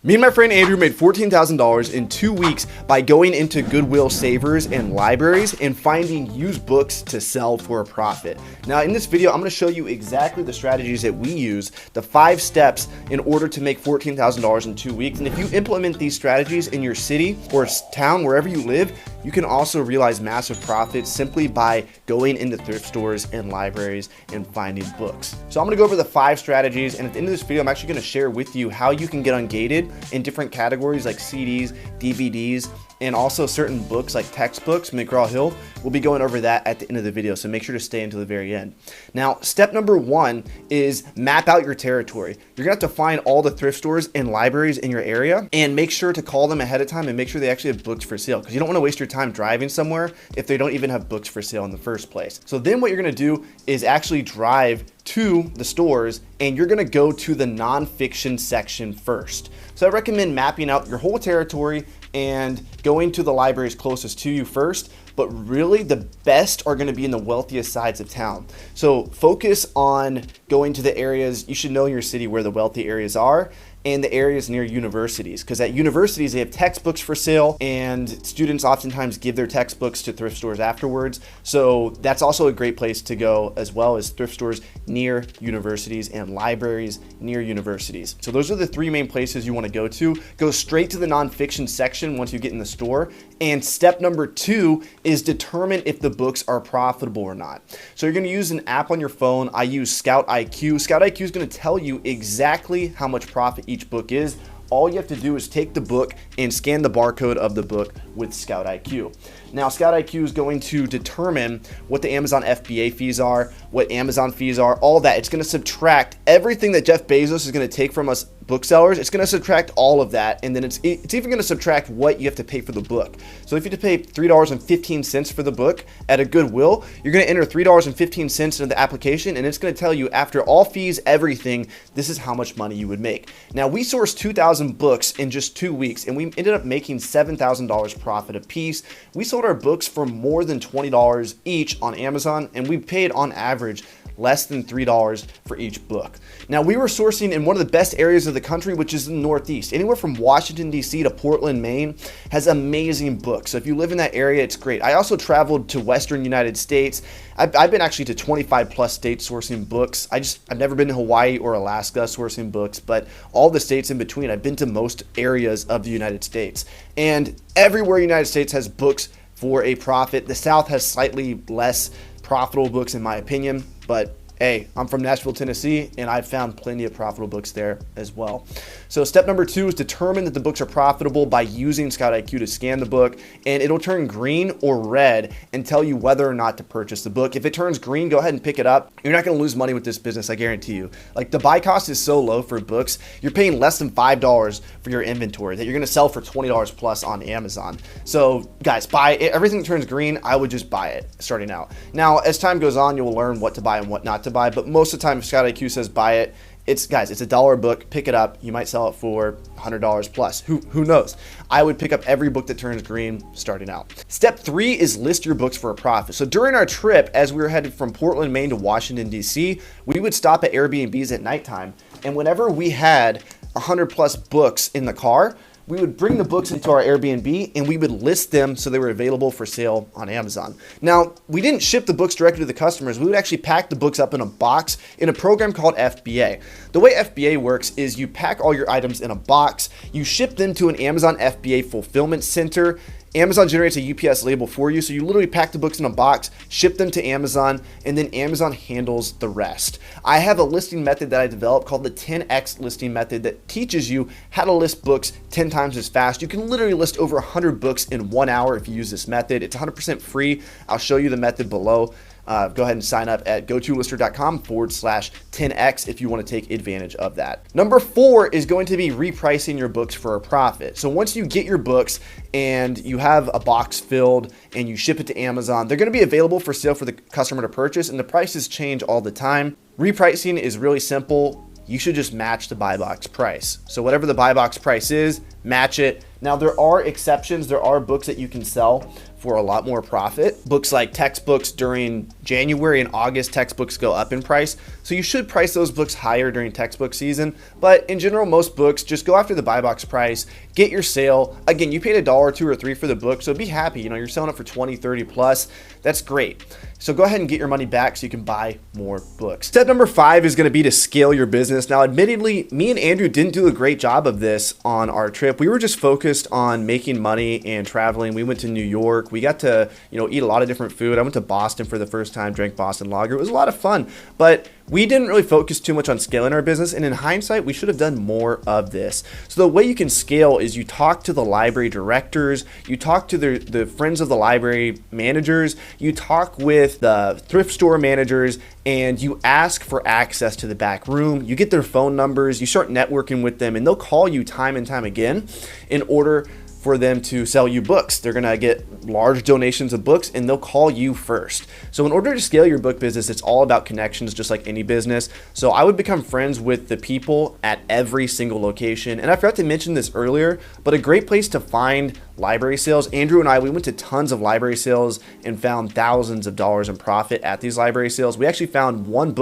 Me and my friend Andrew made $14,000 in 2 weeks by going into Goodwill Savers and libraries and finding used books to sell for a profit. Now in this video, I'm going to show you exactly the strategies that we use, the 5 steps in order to make $14,000 in 2 weeks. And if you implement these strategies in your city or town, wherever you live, you can also realize massive profits simply by going into thrift stores and libraries and finding books. So I'm going to go over the 5 strategies, and at the end of this video, I'm actually going to share with you how you can get ungated in different categories like CDs, DVDs, and also certain books like textbooks. McGraw-Hill, we'll be going over that at the end of the video, so make sure to stay until the very end. Now, step number 1 is map out your territory. You're gonna have to find all the thrift stores and libraries in your area and make sure to call them ahead of time and make sure they actually have books for sale, because you don't wanna waste your time driving somewhere if they don't even have books for sale in the first place. So then what you're gonna do is actually drive to the stores, and you're gonna go to the nonfiction section first. So I recommend mapping out your whole territory and going to the libraries closest to you first, but really the best are gonna be in the wealthiest sides of town. So focus on going to the areas, you should know in your city where the wealthy areas are, and the areas near universities, because at universities they have textbooks for sale, and students oftentimes give their textbooks to thrift stores afterwards. So that's also a great place to go, as well as thrift stores near universities and libraries near universities. So those are the 3 main places you want to go to. Go straight to the nonfiction section once you get in the store. And step number 2 is determine if the books are profitable or not. So you're going to use an app on your phone. I use Scout IQ. Scout IQ is going to tell you exactly how much profit each book is. All you have to do is take the book and scan the barcode of the book with Scout IQ. Now, Scout IQ is going to determine what the Amazon FBA fees are, what Amazon fees are, all that. It's going to subtract everything that Jeff Bezos is going to take from us booksellers. It's going to subtract all of that, and then it's even going to subtract what you have to pay for the book. So if you have to pay $3.15 for the book at a Goodwill, you're going to enter $3.15 into the application, and it's going to tell you after all fees, everything, this is how much money you would make. Now, we sourced 2,000 books in just 2 weeks, and we ended up making $7,000 profit a piece. We sold our books for more than $20 each on Amazon, and we paid on average less than $3 for each book. Now, we were sourcing in one of the best areas of the country, which is the Northeast. Anywhere from Washington, D.C. to Portland, Maine has amazing books. So if you live in that area, it's great. I also traveled to Western United States. I've been actually to 25 plus states sourcing books. I've never been to Hawaii or Alaska sourcing books, but all the states in between, I've been to most areas of the United States. And everywhere in the United States has books for a profit. The South has slightly less profitable books in my opinion, but hey, I'm from Nashville, Tennessee, and I've found plenty of profitable books there as well. So step number 2 is determine that the books are profitable by using Scout IQ to scan the book, and it'll turn green or red and tell you whether or not to purchase the book. If it turns green, go ahead and pick it up. You're not gonna lose money with this business, I guarantee you. Like, the buy cost is so low for books, you're paying less than $5 for your inventory that you're gonna sell for $20 plus on Amazon. So guys, buy it. Everything that turns green, I would just buy it starting out. Now, as time goes on, you'll learn what to buy and what not to buy, but most of the time Scout IQ says buy it. It's $1 a book. Pick it up. You might sell it for $100 plus. Who knows? I would pick up every book that turns green starting out. Step 3 is list your books for a profit. So during our trip, as we were headed from Portland, Maine to Washington, D.C., we would stop at Airbnbs at nighttime. And whenever we had 100 plus books in the car, we would bring the books into our Airbnb and we would list them so they were available for sale on Amazon. Now, we didn't ship the books directly to the customers. We would actually pack the books up in a box in a program called FBA. The way FBA works is you pack all your items in a box, you ship them to an Amazon FBA fulfillment center. Amazon generates a UPS label for you, so you literally pack the books in a box, ship them to Amazon, and then Amazon handles the rest. I have a listing method that I developed called the 10x listing method that teaches you how to list books 10 times as fast. You can literally list over 100 books in 1 hour if you use this method. It's 100% free. I'll show you the method below. Go ahead and sign up at gotolister.com/10x if you want to take advantage of that. Number 4 is going to be repricing your books for a profit. So once you get your books and you have a box filled and you ship it to Amazon, they're going to be available for sale for the customer to purchase, and the prices change all the time. Repricing is really simple. You should just match the buy box price. So whatever the buy box price is, match it. Now, there are exceptions. There are books that you can sell for a lot more profit. Books like textbooks during January and August, textbooks go up in price. So you should price those books higher during textbook season. But in general, most books, just go after the buy box price, get your sale. Again, you paid $1 or $2 or $3 for the book, so be happy. You know, you're selling it for 20, 30 plus. That's great. So go ahead and get your money back so you can buy more books. Step number 5 is going to be to scale your business. Now, admittedly, me and Andrew didn't do a great job of this on our trip. We were just focused on making money and traveling. We went to New York. We got to, eat a lot of different food. I went to Boston for the first time, drank Boston Lager. It was a lot of fun, but we didn't really focus too much on scaling our business. And in hindsight, we should have done more of this. So the way you can scale is you talk to the library directors, you talk to the friends of the library managers, you talk with the thrift store managers, and you ask for access to the back room. You get their phone numbers, you start networking with them, and they'll call you time and time again in order for them to sell you books. They're gonna get large donations of books and they'll call you first. So in order to scale your book business, it's all about connections, just like any business. So I would become friends with the people at every single location. And I forgot to mention this earlier, but a great place to find library sales. Andrew and I, we went to tons of library sales and found thousands of dollars in profit at these library sales. We actually found one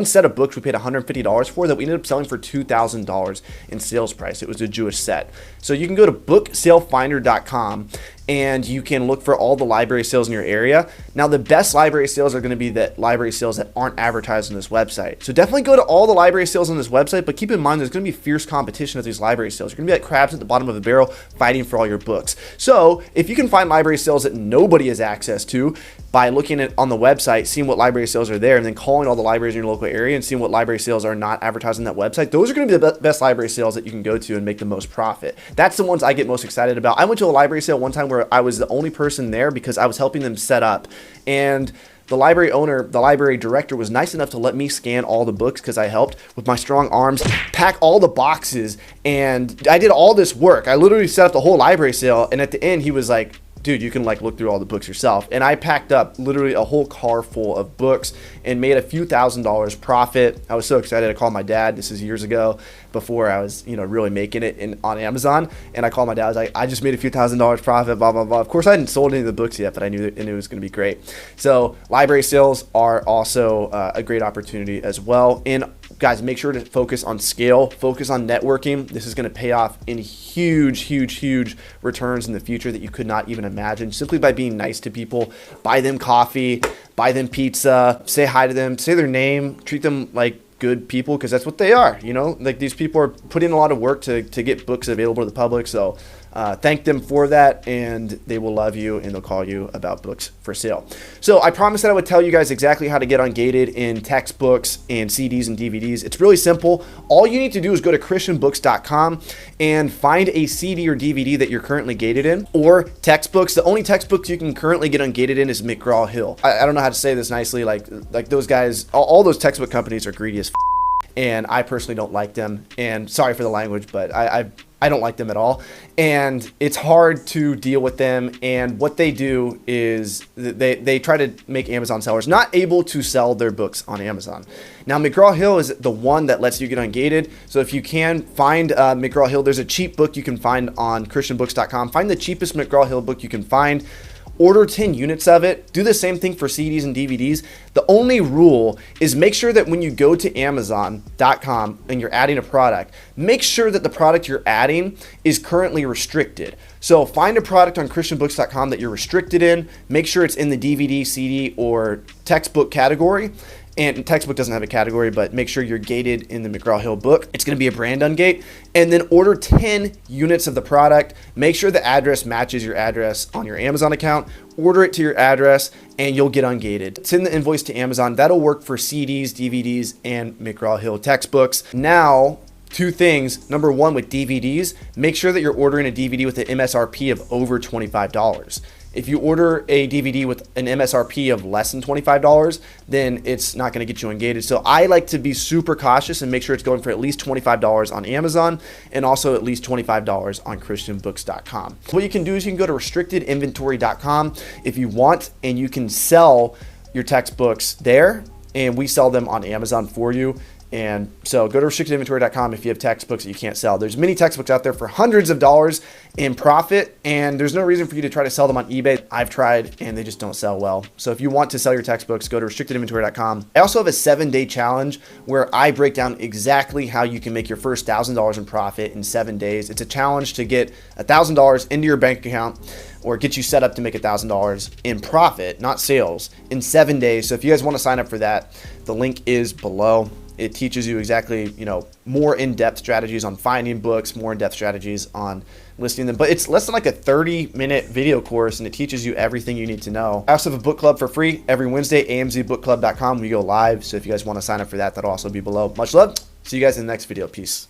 set of books we paid $150 for that we ended up selling for $2,000 in sales price. It was a Jewish set. So you can go to booksalefinder.com and you can look for all the library sales in your area. Now, the best library sales are going to be the library sales that aren't advertised on this website. So definitely go to all the library sales on this website, but keep in mind there's going to be fierce competition at these library sales. You're going to be like crabs at the bottom of a barrel fighting for all your books. So if you can find library sales that nobody has access to by looking at on the website, seeing what library sales are there, and then calling all the libraries in your local area and seeing what library sales are not advertised on that website, those are going to be the best library sales that you can go to and make the most profit. That's the ones I get most excited about. I went to a library sale one time where I was the only person there because I was helping them set up, and the library owner, the library director, was nice enough to let me scan all the books because I helped with my strong arms, pack all the boxes, and I did all this work. I literally set up the whole library sale, and at the end he was like, dude, you can look through all the books yourself. And I packed up literally a whole car full of books and made a few $1,000s profit. I was so excited. I called my dad. This is years ago before I was, really making it on Amazon. And I called my dad. I was like, I just made a few $1,000s profit, blah, blah, blah. Of course, I hadn't sold any of the books yet, but I knew it was going to be great. So library sales are also a great opportunity as well. And guys, make sure to focus on scale, focus on networking. This is going to pay off in huge returns in the future that you could not even imagine, simply by being nice to people. Buy them coffee, buy them pizza, say hi to them, say their name, treat them like good people, because that's what they are. These people are putting a lot of work to get books available to the public. So thank them for that, and they will love you, and they'll call you about books for sale. So I promised that I would tell you guys exactly how to get ungated in textbooks and CDs and DVDs. It's really simple. All you need to do is go to christianbooks.com and find a CD or DVD that you're currently gated in, or textbooks. The only textbooks you can currently get ungated in is McGraw-Hill. I don't know how to say this nicely. Like those guys, all those textbook companies are greedy as and I personally don't like them. And sorry for the language, but I don't like them at all. And it's hard to deal with them. And what they do is they try to make Amazon sellers not able to sell their books on Amazon. Now, McGraw-Hill is the one that lets you get ungated. So if you can find McGraw-Hill, there's a cheap book you can find on christianbooks.com. Find the cheapest McGraw-Hill book you can find. Order 10 units of it. Do the same thing for CDs and DVDs. The only rule is make sure that when you go to Amazon.com and you're adding a product, make sure that the product you're adding is currently restricted. So find a product on christianbooks.com that you're restricted in. Make sure it's in the DVD, CD, or textbook category. And textbook doesn't have a category, but make sure you're gated in the McGraw-Hill book. It's going to be a brand ungate. And then order 10 units of the product. Make sure the address matches your address on your Amazon account. Order it to your address and you'll get ungated. Send the invoice to Amazon. That'll work for CDs, DVDs, and McGraw-Hill textbooks. Now, two things. Number one, with DVDs, make sure that you're ordering a DVD with an MSRP of over $25. If you order a DVD with an MSRP of less than $25, then it's not going to get you ungated. So I like to be super cautious and make sure it's going for at least $25 on Amazon and also at least $25 on christianbooks.com. What you can do is you can go to restrictedinventory.com if you want, and you can sell your textbooks there, and we sell them on Amazon for you. And so go to restrictedinventory.com if you have textbooks that you can't sell. There's many textbooks out there for hundreds of dollars in profit, and there's no reason for you to try to sell them on eBay. I've tried and they just don't sell well. So if you want to sell your textbooks, go to restrictedinventory.com. I also have a 7-day challenge where I break down exactly how you can make your first $1,000 in profit in 7 days. It's a challenge to get $1,000 into your bank account or get you set up to make $1,000 in profit, not sales, in 7 days. So if you guys want to sign up for that, the link is below. It teaches you exactly, more in-depth strategies on finding books, more in-depth strategies on listing them. But it's less than like a 30-minute video course, and it teaches you everything you need to know. I also have a book club for free every Wednesday, amzbookclub.com. We go live. So if you guys want to sign up for that, that'll also be below. Much love. See you guys in the next video. Peace.